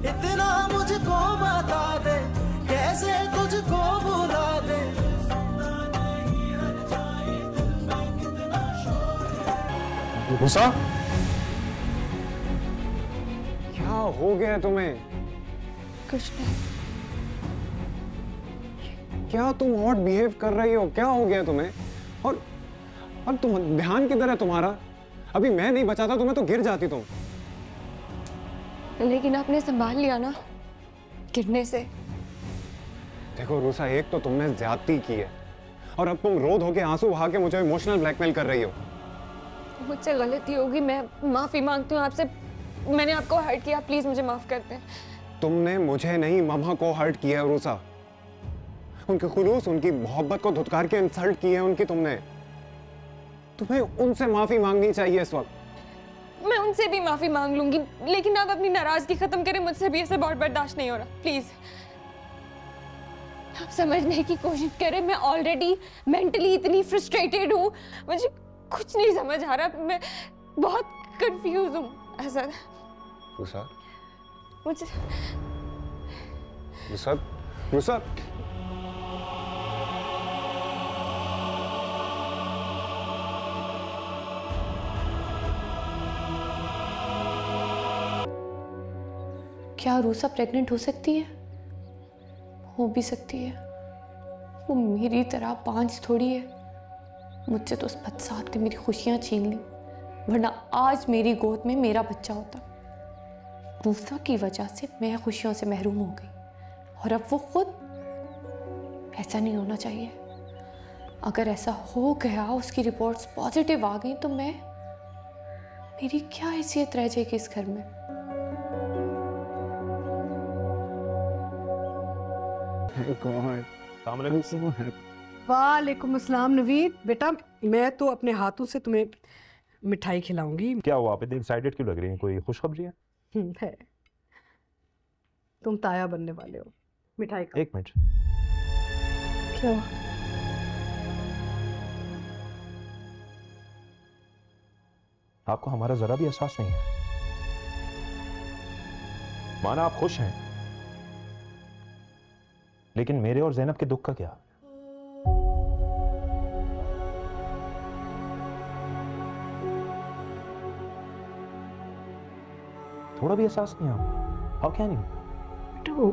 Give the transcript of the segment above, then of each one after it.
इतना मुझको बता दे, कैसे तुझको भुला दे। गुस्सा क्या हो गया तुम्हें? कुछ नहीं। क्या तुम ऑड बिहेव कर रही हो? क्या हो गया तुम्हें? और तुम ध्यान किधर है तुम्हारा? अभी मैं नहीं बचाता तुम्हें तो गिर जाती तुम। लेकिन आपने संभाल लिया ना गिरने से। देखो रूसा, एक तो तुमने ज्यादती की है और अब तुम रोध होके आंसू बहा के मुझे इमोशनल ब्लैकमेल कर रही हो। मुझसे गलती होगी, मैं माफी मांगती हूँ आपसे। मैंने आपको हर्ट किया, प्लीज मुझे माफ कर दें। तुमने मुझे नहीं मम्मा को हर्ट किया रूसा। उनके खुलूस, उनकी मोहब्बत को धुतकार के इंसल्ट की है उनकी तुमने। तुम्हें उनसे माफी मांगनी चाहिए इस वक्त। मैं उनसे भी माफी मांग लूंगी, लेकिन आप अपनी नाराजगी खत्म करें। मुझसे भी ऐसे बहुत बर्दाश्त नहीं हो रहा, प्लीज। आप समझने की कोशिश करें, मैं ऑलरेडी मेंटली इतनी फ्रस्ट्रेटेड हूँ, मुझे कुछ नहीं समझ आ रहा, मैं बहुत कंफ्यूज हूँ। ऐसा रूसा, मुझे रूसा, रूसा, क्या रूसा प्रेग्नेंट हो सकती है? हो भी सकती है। वो मेरी तरह पांच थोड़ी है। मुझसे तो उस बदसात ने मेरी खुशियां छीन ली, वरना आज मेरी गोद में मेरा बच्चा होता। रूसा की वजह से मैं खुशियों से महरूम हो गई और अब वो खुद। ऐसा नहीं होना चाहिए। अगर ऐसा हो गया, उसकी रिपोर्ट्स पॉजिटिव आ गई, तो मेरी क्या हैसियत रह जाएगी इस घर में? वालेकुम अस्सलाम नवीद। बेटा, मैं तो अपने हाथों से तुम्हें मिठाई खिलाऊंगी। क्या हुआ, आप इतनी एक्साइटेड क्यों लग रही हैं? कोई खुशखबरी है? है, तुम ताया बनने वाले हो। मिठाई खाओ। एक मिनट, क्या हुआ? आपको हमारा जरा भी एहसास नहीं है? माना आप खुश हैं, लेकिन मेरे और ज़ैनब के दुख का क्या? थोड़ा भी एहसास नहीं आपको? How can you? बेटा,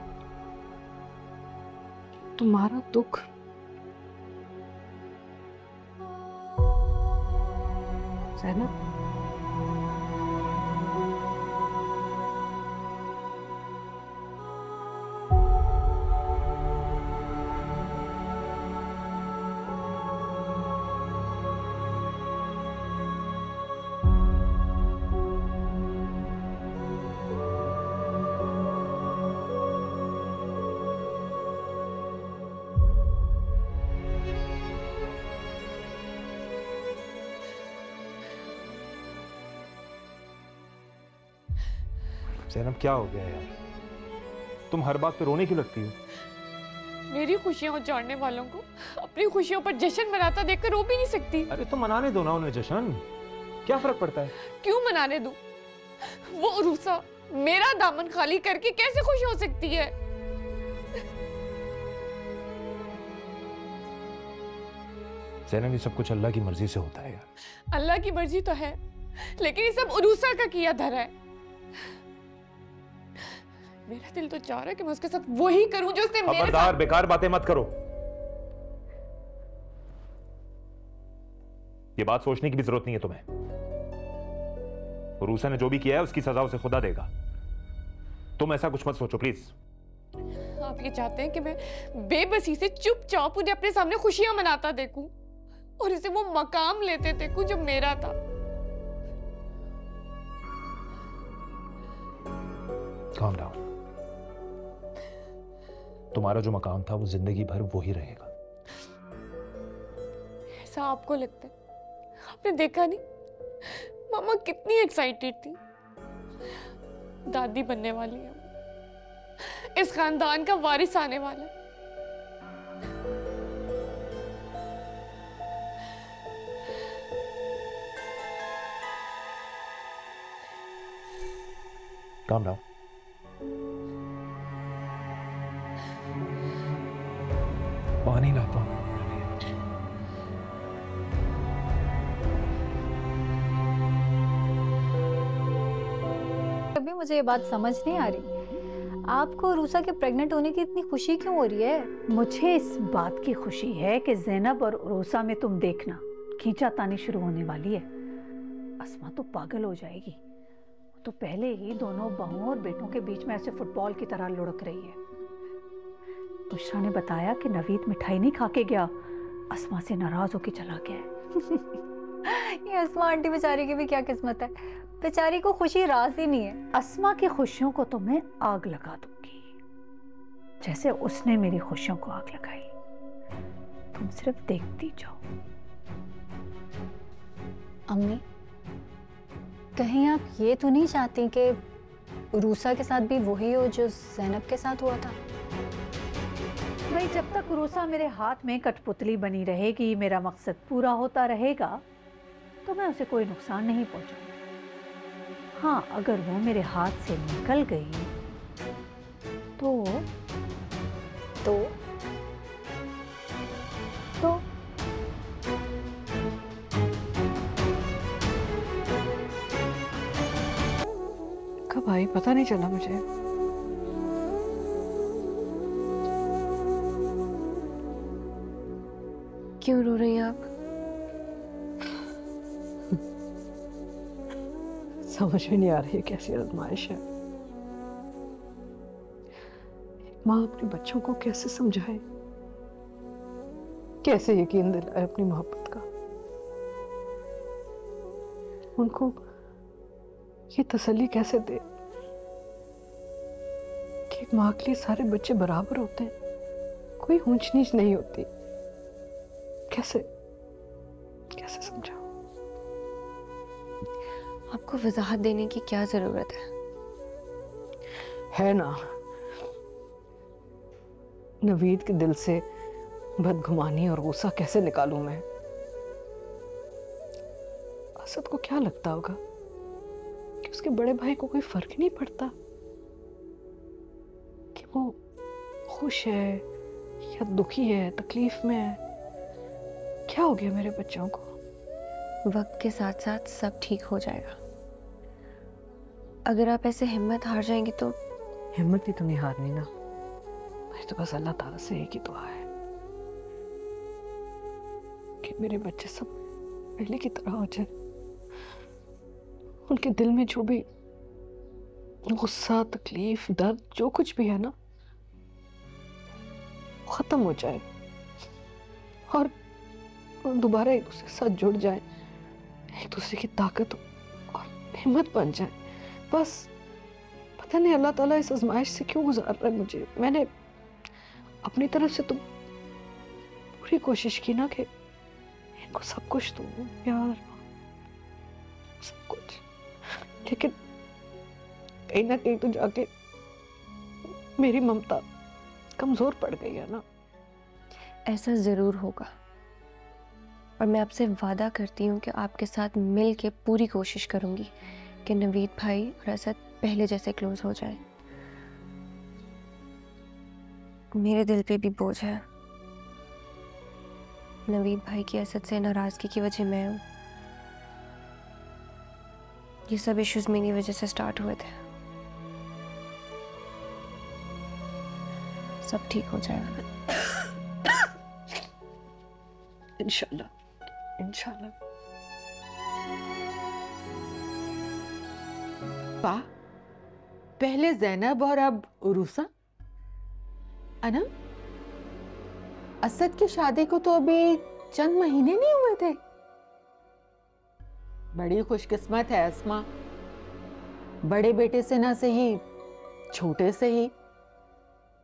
तुम्हारा दुख ज़ैनब, ज़ैनब क्या हो गया यार? तुम हर बात पे रोने क्यों लगती हो? मेरी खुशियां उजाड़ने वालों को अपनी खुशियों पर जश्न मनाता देखकर रो भी नहीं सकती। अरे तो मनाने दो ना उन्हें जश्न, क्या फर्क पड़ता है? क्यों मनाने दूं? वो रूसा मेरा दामन खाली करके कैसे खुश हो सकती है? ज़ैनब, ये सब कुछ अल्लाह की मर्जी से होता है यार। अल्लाह की मर्जी तो है, लेकिन ये सब उरूसा का किया धरा है। मेरा दिल तो चाह रहा है कि मैं उसके साथ वही करूं जो उसने मेरे साथ। बेकार बातें मत करो। ये बात सोचने की भी जरूरत नहीं है तुम्हें। रूसा ने जो भी किया है उसकी सजा उसे खुदा देगा। तुम ऐसा कुछ मत सोचो प्लीज। आप ये चाहते हैं कि मैं बेबसी से चुपचाप उन्हें अपने सामने खुशियां मनाता देखूं और इसे वो मकाम लेते देखूं जो मेरा था। Calm down. तुम्हारा जो मकाम था वो जिंदगी भर वो ही रहेगा। ऐसा आपको लगता है? आपने देखा नहीं मामा कितनी एक्साइटेड थी। दादी बनने वाली है, इस खानदान का वारिस आने वाला है। Calm down. मुझे ये बात समझ नहीं आ रही। आपको रूसा के प्रेग्नेंट होने की इतनी खुशी क्यों हो रही है? मुझे इस बात की खुशी है कि ज़ैनब और रूसा में तुम देखना खींचातानी शुरू होने वाली है। अस्मा तो पागल हो जाएगी। तो पहले ही दोनों बहुओं और बेटों के बीच में ऐसे फुटबॉल की तरह लुढ़क रही है। बुशरा ने बताया कि नवीद मिठाई नहीं खा के गया, अस्मा से नाराज होके चला गया है। ये अस्मा आंटी बेचारी की भी क्या किस्मत है, बेचारी को खुशी रास ही नहीं है। अस्मा की खुशियों को तो मैं आग लगा दूंगी, जैसे उसने मेरी खुशियों को आग लगाई। तुम सिर्फ देखती जाओ। अम्मी, कहीं आप ये तो नहीं चाहती कि रूसा के साथ भी वही हो जो ज़ैनब के साथ हुआ था? भाई, जब तक रूसा मेरे हाथ में कठपुतली बनी रहेगी, मेरा मकसद पूरा होता रहेगा, तो मैं उसे कोई नुकसान नहीं पहुंचाऊंगी। हाँ, अगर वो मेरे हाथ से निकल गई तो कब आई पता नहीं चला मुझे। क्यों रो रही हैं आप? समझ में नहीं आ रही है कैसी आजमाइश है। माँ अपने बच्चों को कैसे समझाए, कैसे यकीन दिलाए अपनी मोहब्बत का, उनको ये तसल्ली कैसे दे कि एक माँ के लिए सारे बच्चे बराबर होते हैं, कोई ऊंच नीच नहीं होती। कैसे कैसे समझाऊं? आपको वजाहत देने की क्या जरूरत है ना, नवीद के दिल से बदगुमानी और गुस्सा कैसे निकालूं मैं? असद को क्या लगता होगा कि उसके बड़े भाई को कोई फर्क नहीं पड़ता कि वो खुश है या दुखी है, तकलीफ में है? क्या हो गया मेरे बच्चों को? वक्त के साथ साथ सब ठीक हो जाएगा। अगर आप ऐसे हिम्मत हार जाएंगे तो। हिम्मत ही तो नहीं हारनी ना, मेरी तो बस अल्लाह ताला से एक ही दुआ है कि मेरे बच्चे सब पहले की तरह हो जाए। उनके दिल में जो भी गुस्सा, तकलीफ, दर्द, जो कुछ भी है ना, खत्म हो जाए और दोबारा एक दूसरे के साथ जुड़ जाए, एक दूसरे की ताकत और हिम्मत बन जाए। बस पता नहीं अल्लाह ताला इस आजमाइश से क्यों गुजार रहा है मुझे। मैंने अपनी तरफ से तो पूरी कोशिश की ना कि इनको सब कुछ दूं, प्यार, सब कुछ, लेकिन कहीं ना कहीं तो जाके मेरी ममता कमजोर पड़ गई है ना। ऐसा जरूर होगा और मैं आपसे वादा करती हूँ कि आपके साथ मिल के पूरी कोशिश करूंगी कि नवीद भाई और असद पहले जैसे क्लोज हो जाए। मेरे दिल पे भी बोझ है। नवीद भाई की असद से नाराजगी की वजह मैं हूँ। ये सब इश्यूज मेरी वजह से स्टार्ट हुए थे। सब ठीक हो जाएगा इंशाल्लाह, इंशाल्लाह। वाह, पहले ज़ैनब और अब उरूसा। अनम, असद की शादी को तो अभी चंद महीने नहीं हुए थे। बड़ी खुशकिस्मत है अस्मा, बड़े बेटे से ना सही, छोटे से ही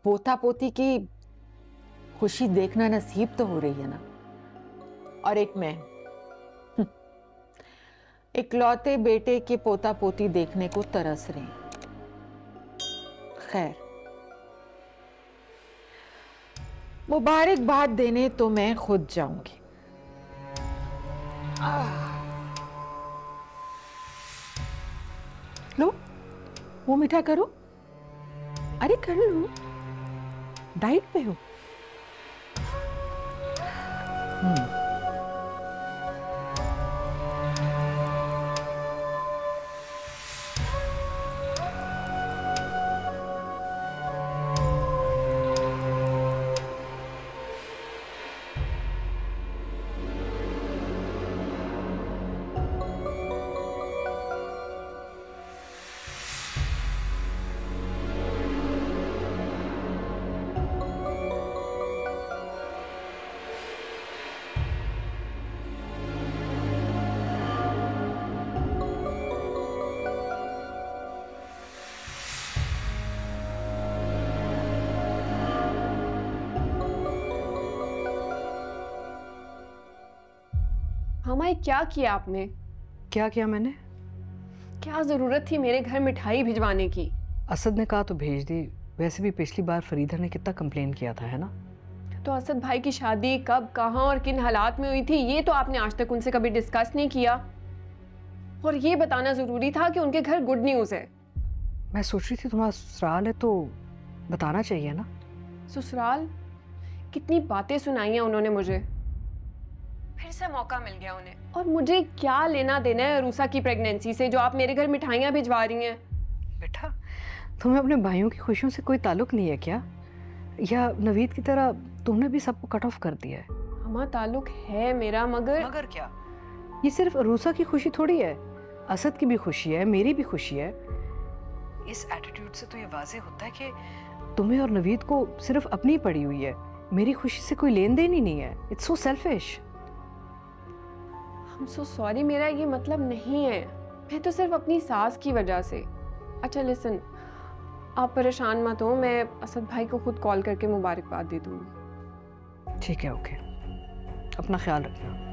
पोता पोती की खुशी देखना नसीब तो हो रही है ना। और एक मैं इकलौते बेटे के पोता पोती देखने को तरस रही। खैर, मुबारकबाद देने तो मैं खुद जाऊंगी। लो, वो मीठा करो। अरे कर लो, डाइट पे हो। मामा ये क्या किया आपने? क्या किया मैंने? क्या ज़रूरत थी मेरे घर मिठाई भिजवाने की? असद ने कहा तो भेज दी। वैसे भी पिछली बार फरीदा ने कितना कंप्लेन किया था, है ना? तो असद भाई की शादी कब, कहाँ और किन हालात में हुई थी ये तो आपने आज तक उनसे कभी डिस्कस नहीं किया। और ये बताना ज़रूरी था कि उनके घर गुड न्यूज़ है। मैं सोच रही थी तुम्हारा ससुराल है तो बताना चाहिए ना। ससुराल? कितनी बातें सुनाई हैं उन्होंने मुझे। फिर से मौका मिल गया उन्हें। और मुझे क्या लेना देना है रूसा की प्रेगनेंसी से जो आप मेरे घर मिठाइयाँ भिजवा रही हैं? बेटा, तुम्हें अपने भाइयों की खुशियों से कोई ताल्लुक नहीं है क्या? या नवीद की तरह तुमने भी सबको कट ऑफ कर दिया है? हमारा ताल्लुक है मेरा, मगर क्या? ये सिर्फ रूसा की खुशी थोड़ी है, असद की भी खुशी है, मेरी भी खुशी है। इस एटीट्यूड से तो ये वाज़ेह होता है कि तुम्हें और नवीद को सिर्फ अपनी पड़ी हुई है, मेरी खुशी से कोई लेन देन ही नहीं है। It's so selfish. I'm so sorry, मेरा ये मतलब नहीं है। मैं तो सिर्फ अपनी सास की वजह से। अच्छा लिसन, आप परेशान मत हो, मैं असद भाई को खुद कॉल करके मुबारकबाद दे दूँगी। ठीक है, ओके। अपना ख्याल रखना।